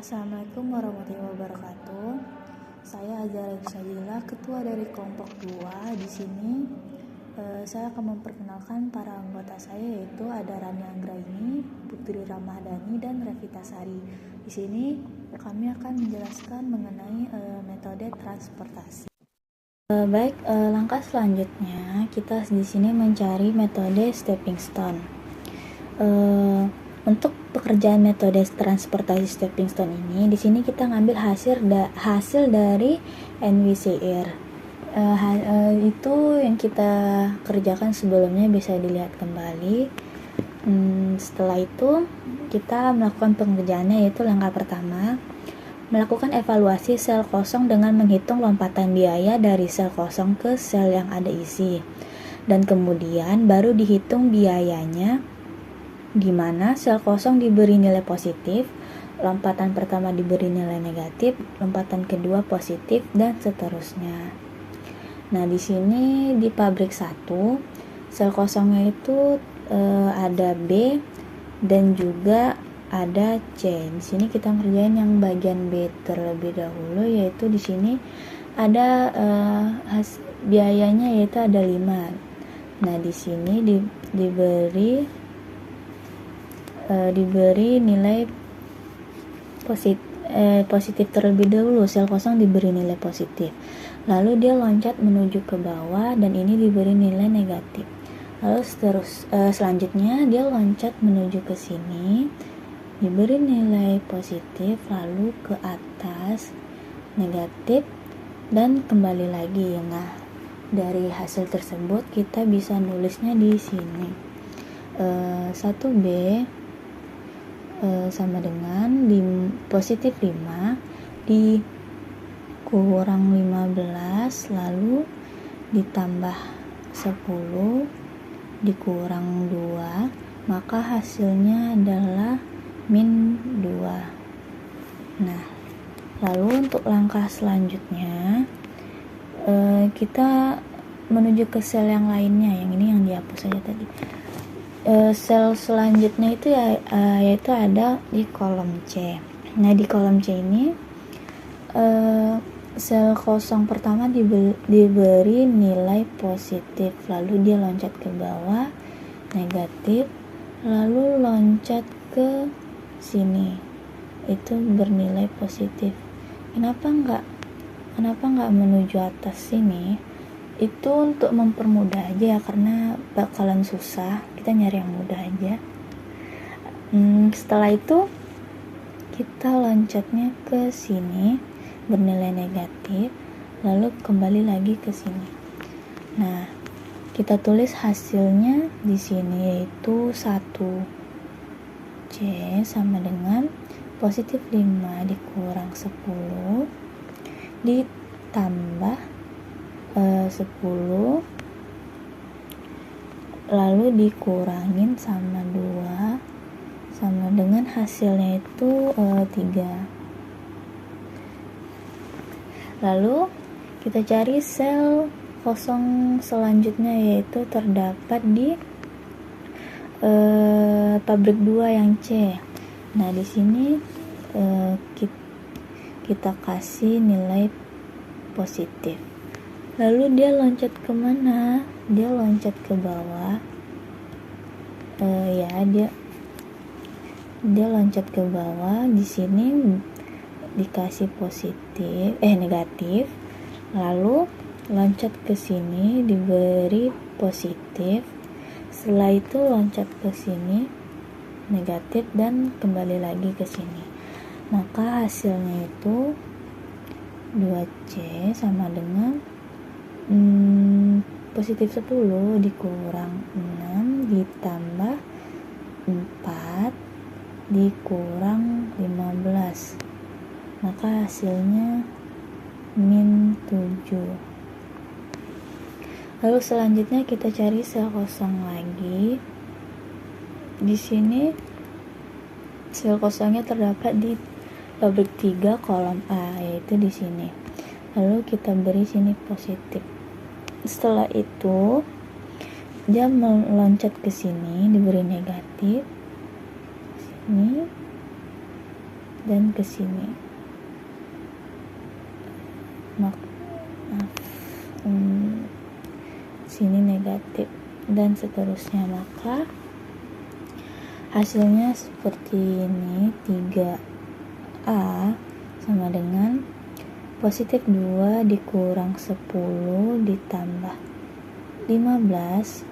Assalamualaikum warahmatullahi wabarakatuh. Saya Azhara Syadila, ketua dari kelompok 2. Di sini saya akan memperkenalkan para anggota saya, yaitu ada Rani Anggraini, Putri Ramadhani, dan Revita Sari. Di sini kami akan menjelaskan mengenai metode transportasi. Langkah selanjutnya kita di sini mencari metode stepping stone. Untuk pekerjaan metode transportasi stepping stone ini, di sini kita ngambil hasil dari NWCR. Itu yang kita kerjakan sebelumnya, bisa dilihat kembali. Setelah itu kita melakukan pengerjaannya, yaitu langkah pertama, melakukan evaluasi sel kosong dengan menghitung lompatan biaya dari sel kosong ke sel yang ada isi, dan kemudian baru dihitung biayanya, di mana sel kosong diberi nilai positif, lompatan pertama diberi nilai negatif, lompatan kedua positif, dan seterusnya. Nah, di sini di pabrik 1, sel kosongnya itu ada B dan juga ada C. Di sini kita ngerjain yang bagian B terlebih dahulu, yaitu di sini ada biayanya yaitu ada 5. Nah, di sini diberi nilai positif terlebih dahulu, sel kosong diberi nilai positif, lalu dia loncat menuju ke bawah dan ini diberi nilai negatif, lalu selanjutnya dia loncat menuju ke sini, diberi nilai positif, lalu ke atas negatif, dan kembali lagi. Nah, dari hasil tersebut kita bisa nulisnya di sini 1B sama dengan di positif 5 dikurang 15 lalu ditambah 10 dikurang 2, maka hasilnya adalah min 2. Nah, lalu untuk langkah selanjutnya kita menuju ke sel yang lainnya, yang ini yang dihapus saja tadi. Sel selanjutnya itu yaitu ada di kolom C. Nah, di kolom C ini sel kosong pertama diberi nilai positif, lalu dia loncat ke bawah negatif, lalu loncat ke sini itu bernilai positif. Kenapa enggak menuju atas sini? Itu untuk mempermudah aja ya, karena bakalan susah, kita nyari yang mudah aja. Setelah itu kita loncatnya ke sini bernilai negatif, lalu kembali lagi ke sini. Nah, kita tulis hasilnya di sini, yaitu 1C sama dengan positif 5 dikurang 10 ditambah 10 lalu dikurangin sama 2 sama dengan hasilnya itu 3. Lalu kita cari sel kosong selanjutnya, yaitu terdapat di pabrik 2 yang C. Nah, di sini kita kasih nilai positif. Lalu dia loncat kemana? Dia loncat ke bawah. Dia loncat ke bawah. Di sini dikasih negatif. Lalu loncat ke sini diberi positif. Setelah itu loncat ke sini negatif dan kembali lagi ke sini. Maka hasilnya itu 2C sama dengan positif 10 dikurang 6 ditambah 4 dikurang 15, maka hasilnya min 7. Lalu selanjutnya kita cari sel kosong lagi. Di sini sel kosongnya terdapat di pabrik 3 kolom A, yaitu di sini. Lalu kita beri sini positif. Setelah itu dia meloncat ke sini diberi negatif, sini dan ke sini. Sini negatif dan seterusnya. Maka hasilnya seperti ini, 3A sama dengan positif 2 dikurang 10 ditambah 15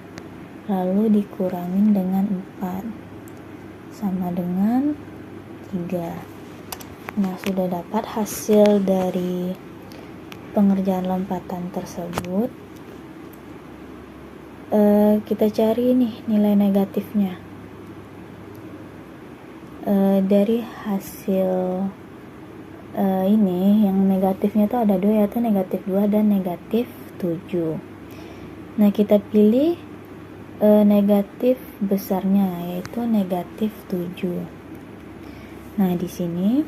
lalu dikurangin dengan 4 sama dengan 3. Nah, sudah dapat hasil dari pengerjaan lompatan tersebut. Kita cari nih nilai negatifnya. Dari hasil ini yang negatifnya itu ada 2, yaitu negatif 2 dan negatif 7. Nah, kita pilih negatif besarnya, yaitu negatif 7. Nah, di sini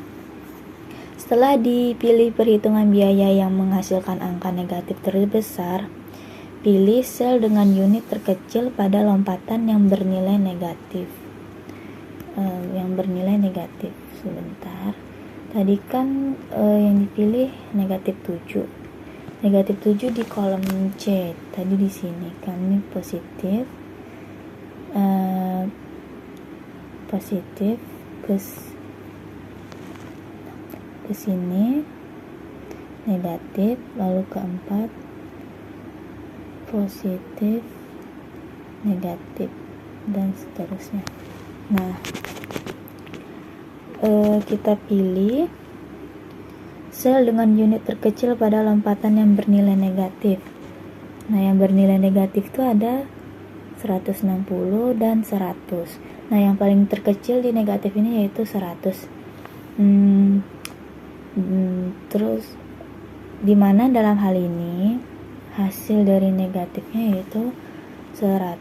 setelah dipilih perhitungan biaya yang menghasilkan angka negatif terbesar, pilih sel dengan unit terkecil pada lompatan yang bernilai negatif. Sebentar. Tadi kan yang dipilih negatif 7. Negatif 7 di kolom C. Tadi di sini kan ini positif. Positif ke sini negatif, lalu keempat positif, negatif, dan seterusnya. Nah, kita pilih sel dengan unit terkecil pada lompatan yang bernilai negatif. Nah, yang bernilai negatif itu ada 160 dan 100. Nah, yang paling terkecil di negatif ini yaitu 100. Terus dimana dalam hal ini hasil dari negatifnya yaitu 100.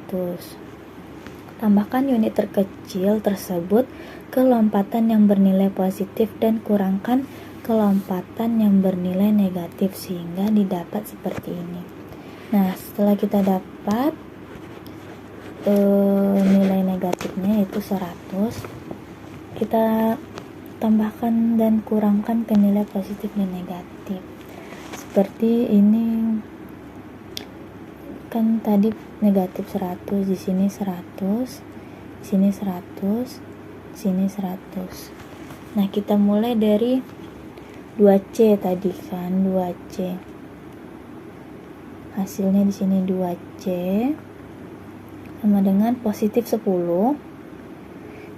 Tambahkan unit terkecil tersebut ke lompatan yang bernilai positif dan kurangkan ke lompatan yang bernilai negatif sehingga didapat seperti ini. Nah, setelah kita dapat nilai negatifnya yaitu 100, kita tambahkan dan kurangkan ke nilai positif dan negatif. Seperti ini kan tadi negatif 100, di sini 100, di sini 100, di sini 100. Nah, kita mulai dari 2C tadi kan, 2C. Hasilnya di sini 2C sama dengan positif 10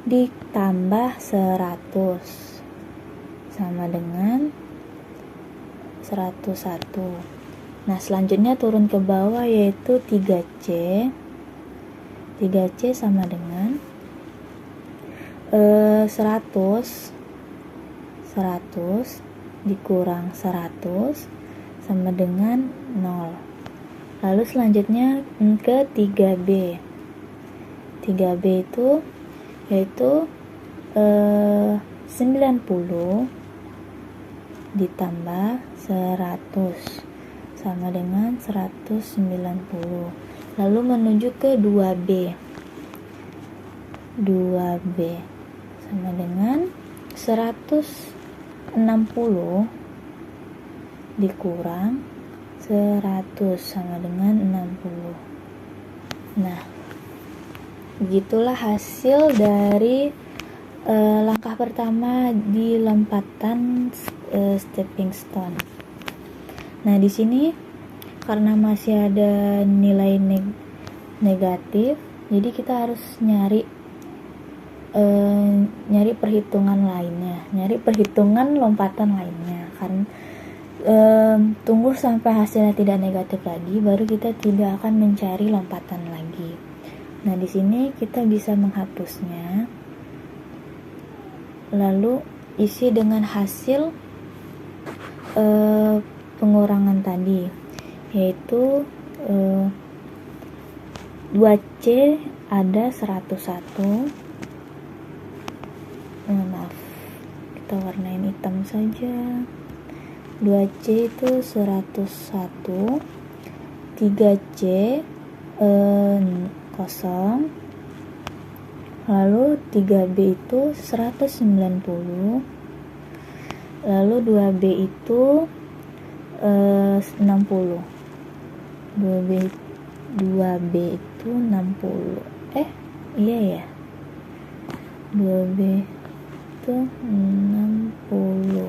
ditambah 100 sama dengan 101. Nah, selanjutnya turun ke bawah yaitu 3C. 3C sama dengan 100 dikurang 100 sama dengan 0. Lalu selanjutnya ke 3B. 3B itu yaitu 90 ditambah 100 sama dengan 190. Lalu menuju ke 2B. 2B sama dengan 160 dikurang 100 sama dengan 60. Nah, begitulah hasil dari langkah pertama di lompatan stepping stone. Nah, di sini karena masih ada nilai negatif, jadi kita harus nyari perhitungan lainnya, nyari perhitungan lompatan lainnya. Kan tunggu sampai hasilnya tidak negatif lagi, baru kita tidak akan mencari lompatan lagi. Nah, di sini kita bisa menghapusnya, lalu isi dengan hasil pengurangan tadi, yaitu 2C ada 101. Maaf, kita warnain hitam saja. 2C itu 101, 3C 0, lalu 3B itu 190, lalu 2B itu 60. 2B itu 60. Iya ya. 2B itu 60.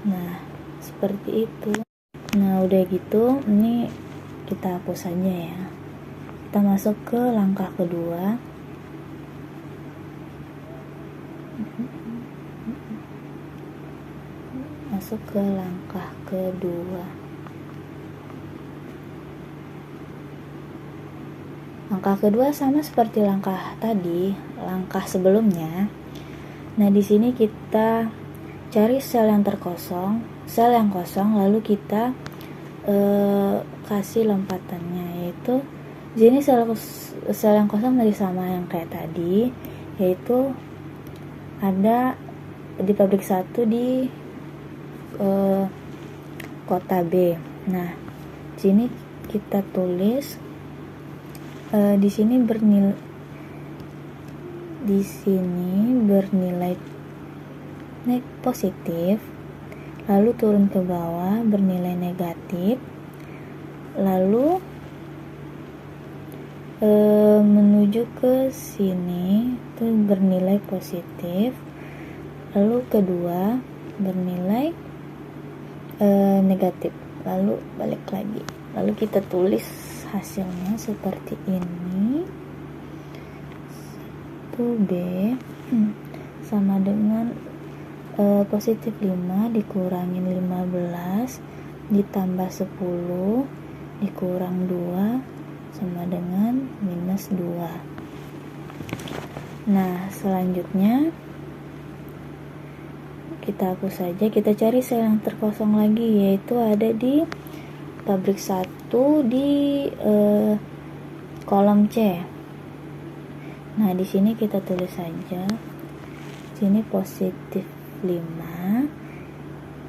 Nah, seperti itu. Nah, udah gitu, ini kita hapus saja ya. Kita masuk ke langkah kedua. Masuk ke langkah kedua. Langkah kedua sama seperti langkah tadi, langkah sebelumnya. Nah, di sini kita cari sel yang kosong, lalu kita kasih lompatannya, yaitu di sini sel yang kosong masih sama yang kayak tadi, yaitu ada di pabrik 1 di kota B. Nah, di sini kita tulis di sini bernilai positif, lalu turun ke bawah bernilai negatif, lalu menuju ke sini itu bernilai positif, lalu kedua bernilai negatif, lalu balik lagi, lalu kita tulis hasilnya seperti ini. 1B sama dengan positif 5 dikurangin 15 ditambah 10 dikurang 2 sama dengan minus 2. Nah, selanjutnya kita hapus saja, kita cari sel yang terkosong lagi, yaitu ada di pabrik 1 di kolom C. Nah, di sini kita tulis saja. Sini positif 5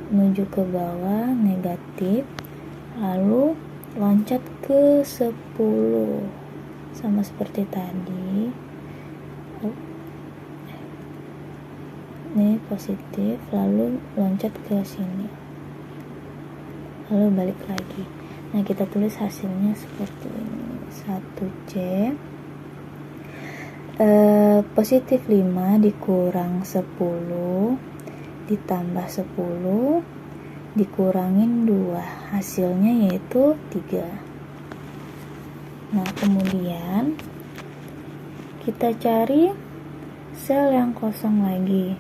menuju ke bawah negatif, lalu loncat ke 10 sama seperti tadi. Ini positif, lalu loncat ke sini, lalu balik lagi. Nah, kita tulis hasilnya seperti ini. 1C positif 5 dikurang 10 ditambah 10 dikurangin 2, hasilnya yaitu 3. Nah, kemudian kita cari sel yang kosong lagi,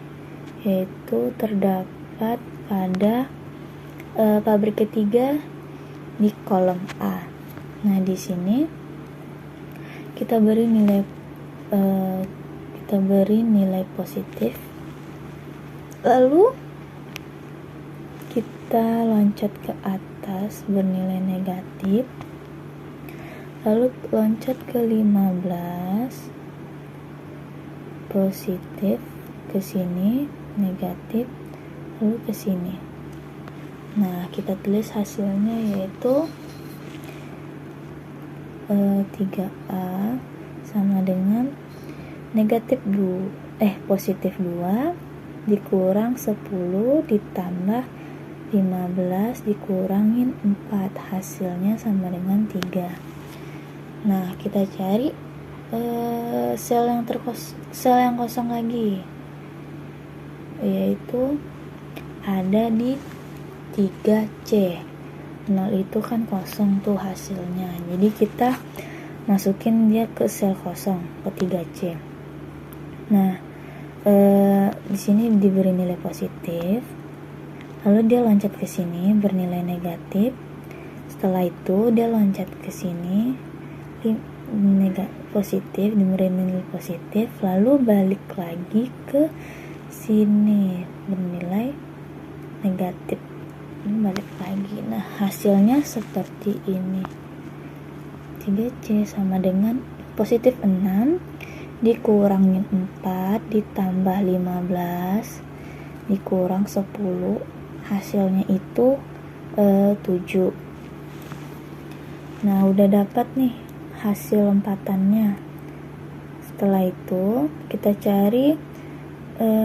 yaitu terdapat pada pabrik ketiga di kolom A. Nah, di sini kita beri nilai positif, lalu kita loncat ke atas bernilai negatif, lalu loncat ke 15 positif, ke sini negatif, lalu ke sini. Nah, kita tulis hasilnya yaitu 3A sama dengan positif 2 dikurang 10 ditambah 15 dikurangin 4, hasilnya sama dengan 3. Nah, kita cari sel yang kosong lagi, yaitu ada di 3C. 0 itu kan kosong tuh hasilnya, jadi kita masukin dia ke sel kosong, ke 3C. Nah, di sini diberi nilai positif, lalu dia loncat ke sini bernilai negatif, setelah itu dia loncat ke sini positif, diberi nilai positif, lalu balik lagi ke sini bernilai negatif, balik lagi. Nah, hasilnya seperti ini. 3C sama dengan positif 6 dikurangin 4 ditambah 15 dikurang 10, hasilnya itu 7. Nah, udah dapat nih hasil lompatannya. Setelah itu kita cari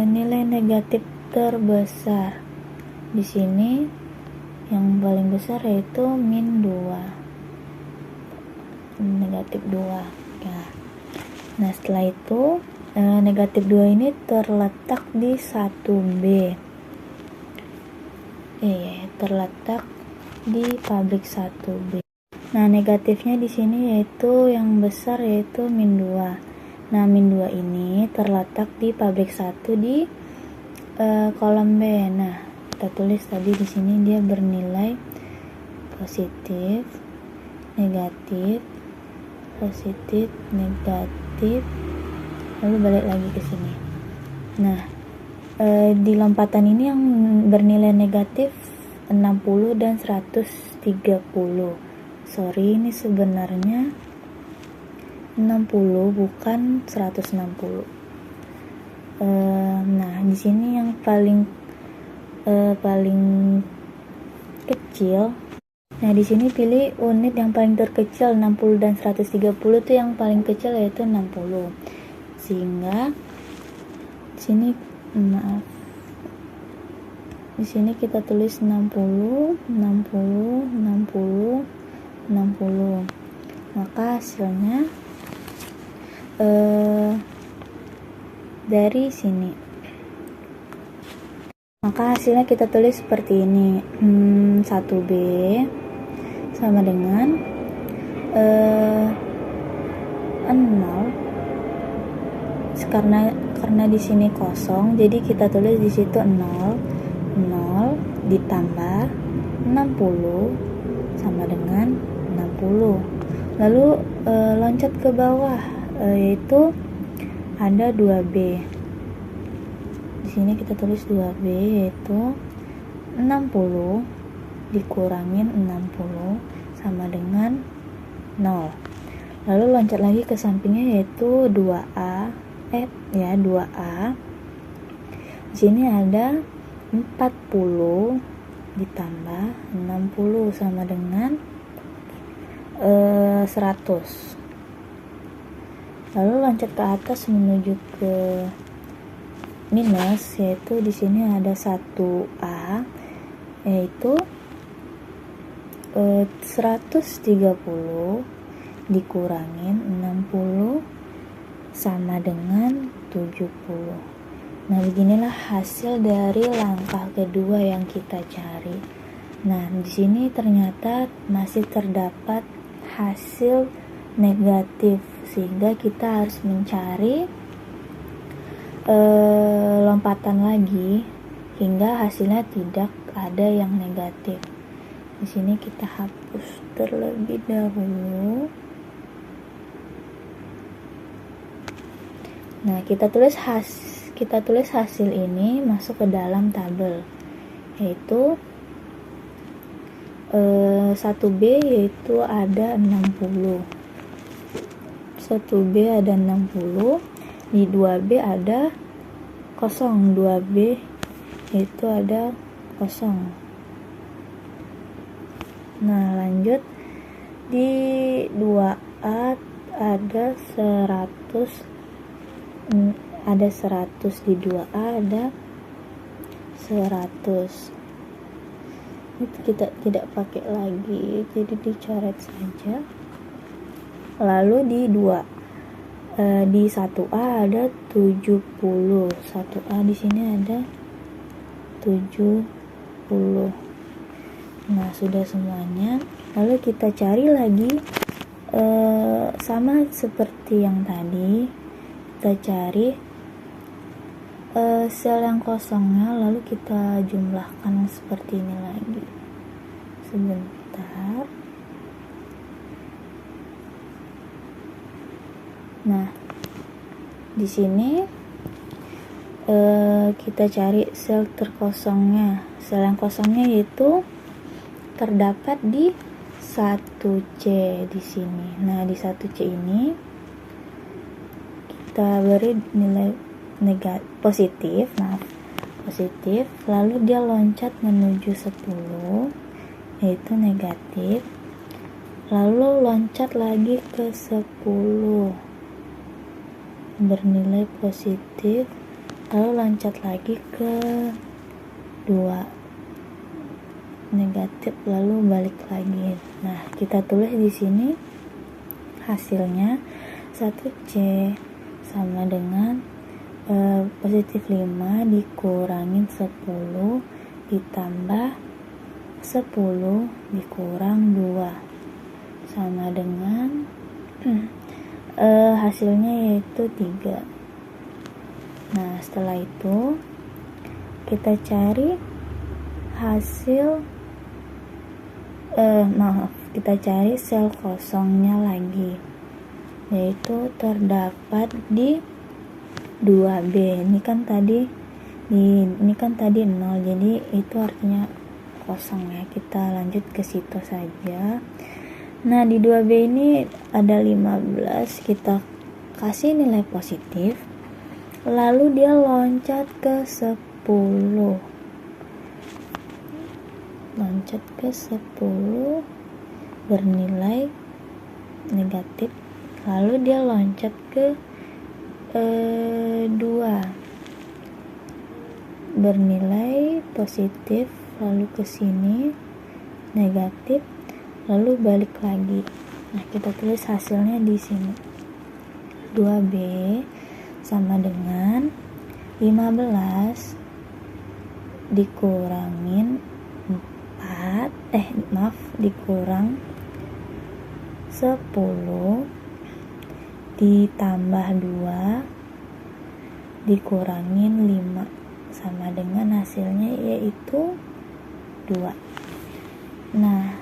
nilai negatif terbesar. di sini yang paling besar yaitu min 2, negatif 2 ya. Nah setelah itu negatif 2 ini terletak di 1B, terletak di pabrik 1B. Nah negatifnya di sini yaitu yang besar yaitu min 2. Nah min 2 ini terletak di pabrik 1 di kolom B. Nah kita tulis tadi di sini dia bernilai positif, negatif, positif, negatif, lalu balik lagi ke sini. Nah di lompatan ini yang bernilai negatif 60 dan 130. Sorry, ini sebenarnya 60 bukan 160. Nah di sini yang paling kecil. Nah di sini pilih unit yang paling terkecil, 60 dan 130 itu yang paling kecil yaitu 60. Sehingga di sini di sini kita tulis 60, 60, 60, 60. Maka hasilnya dari sini. Maka hasilnya kita tulis seperti ini. 1B sama dengan 0. Karena di sini kosong, jadi kita tulis di situ 0 ditambah 60 sama dengan 60. Lalu loncat ke bawah, yaitu ada 2B. Di sini kita tulis 2B yaitu 60 dikurangin 60 sama dengan 0. Lalu loncat lagi ke sampingnya yaitu 2A. 2A. Di sini ada 40 ditambah 60 sama dengan 100. Lalu loncat ke atas menuju ke minus, yaitu di sini ada 1A yaitu 130 dikurangin 60 sama dengan 70. Nah, beginilah hasil dari langkah kedua yang kita cari. Nah, di sini ternyata masih terdapat hasil negatif, sehingga kita harus mencari lompatan lagi hingga hasilnya tidak ada yang negatif. Di sini kita hapus terlebih dahulu. Nah, kita tulis hasil ini masuk ke dalam tabel, yaitu 1B yaitu ada 60. 1B ada 60, di 2B ada 0, 2B yaitu ada 0. Nah, lanjut di 2A ada 100, di 2A ada 100. Itu kita tidak pakai lagi, jadi dicoret saja. Lalu di 1A ada 70. 1A di sini ada 70. Nah, sudah semuanya. Lalu kita cari lagi sama seperti yang tadi. Kita cari sel yang kosongnya, lalu kita jumlahkan seperti ini lagi. Sebentar. Nah, di sini kita cari sel terkosongnya. Sel yang kosongnya yaitu terdapat di 1C di sini. Nah, di 1C ini kita beri nilai positif, lalu dia loncat menuju 10 yaitu negatif, lalu loncat lagi ke 10 bernilai positif, lalu loncat lagi ke 2 negatif lalu balik lagi. Nah, kita tulis di sini hasilnya 1C sama dengan positif 5 dikurangin 10 ditambah 10 dikurang 2 sama dengan hasilnya yaitu 3. Nah, setelah itu kita cari hasil kita cari sel kosongnya lagi, yaitu terdapat di 2B. Ini kan tadi 0, jadi itu artinya kosong ya. Kita lanjut ke situ saja. Nah, di 2B ini ada 15, kita kasih nilai positif, lalu dia loncat ke 10 bernilai negatif, lalu dia loncat ke 2 bernilai positif, lalu ke sini negatif, lalu balik lagi. Nah, kita tulis hasilnya di sini. 2B sama dengan 15 dikurangin 4 dikurang 10 ditambah 2 dikurangin 5 sama dengan hasilnya yaitu 2. Nah,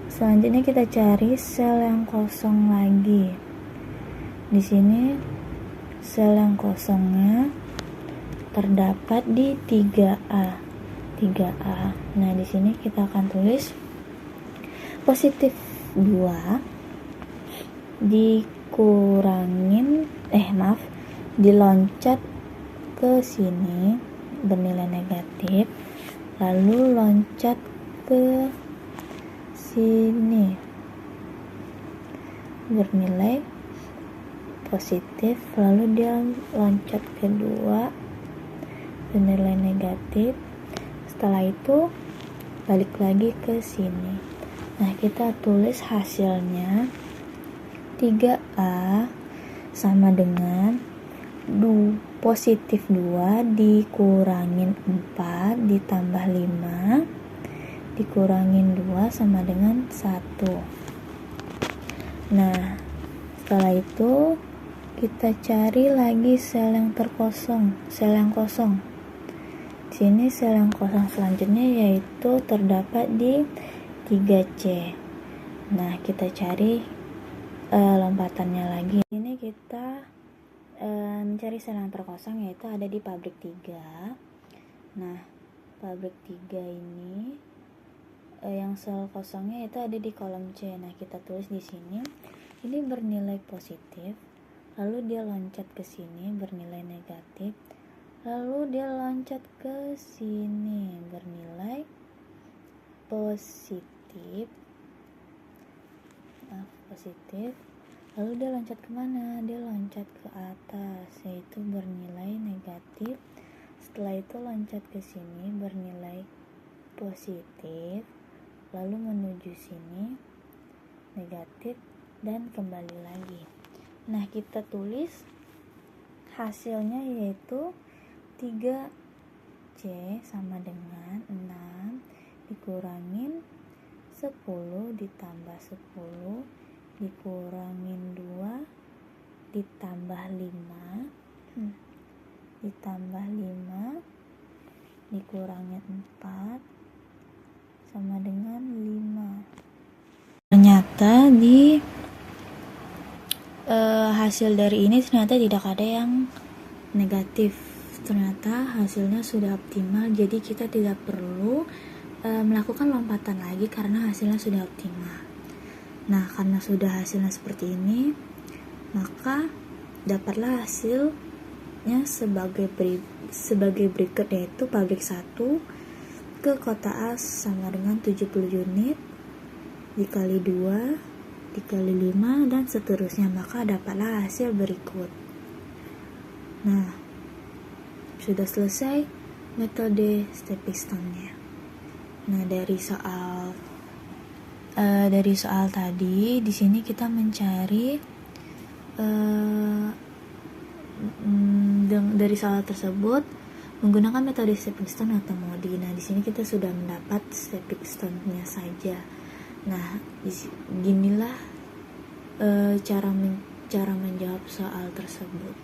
selanjutnya kita cari sel yang kosong lagi. Di sini sel yang kosongnya terdapat di 3A. Nah, di sini kita akan tulis positif 2 dikurangin diloncat ke sini bernilai negatif, lalu loncat ke sini bernilai positif, lalu dia loncat ke 2 bernilai negatif. Setelah itu balik lagi ke sini. Nah, kita tulis hasilnya 3A sama dengan positif 2 dikurangin 4 ditambah 5 dikurangin 2 sama dengan 1. Nah, setelah itu kita cari lagi sel yang kosong. Di sini sel yang kosong selanjutnya yaitu terdapat di 3C. Nah, kita cari lompatannya lagi. Ini kita mencari sel yang terkosong yaitu ada di pabrik 3. Nah, pabrik 3 ini yang sel kosongnya itu ada di kolom C. Nah, kita tulis di sini. Ini bernilai positif, lalu dia loncat ke sini bernilai negatif, lalu dia loncat ke sini bernilai positif, lalu dia loncat kemana? Dia loncat ke atas, yaitu bernilai negatif. Setelah itu loncat ke sini bernilai positif, lalu menuju sini negatif dan kembali lagi. Nah, kita tulis hasilnya yaitu 3C sama dengan 6 dikurangin 10 ditambah 10 dikurangin 2 ditambah 5 dikurangin 4 sama dengan 5. Ternyata di hasil dari ini ternyata tidak ada yang negatif. Ternyata hasilnya sudah optimal, jadi kita tidak perlu melakukan lompatan lagi karena hasilnya sudah optimal. Nah, karena sudah hasilnya seperti ini, maka dapatlah hasilnya sebagai berikut, yaitu pabrik 1 ke kota A sama dengan 70 unit dikali 2 dikali 5 dan seterusnya, maka dapatlah hasil berikut. Nah, sudah selesai metode stepping stone-nya. Nah, dari soal tadi, di sini kita mencari dari soal tersebut menggunakan metode stepping stone atau modi. Nah, di sini kita sudah mendapat stepping stone-nya saja. Nah, ginilah cara menjawab soal tersebut.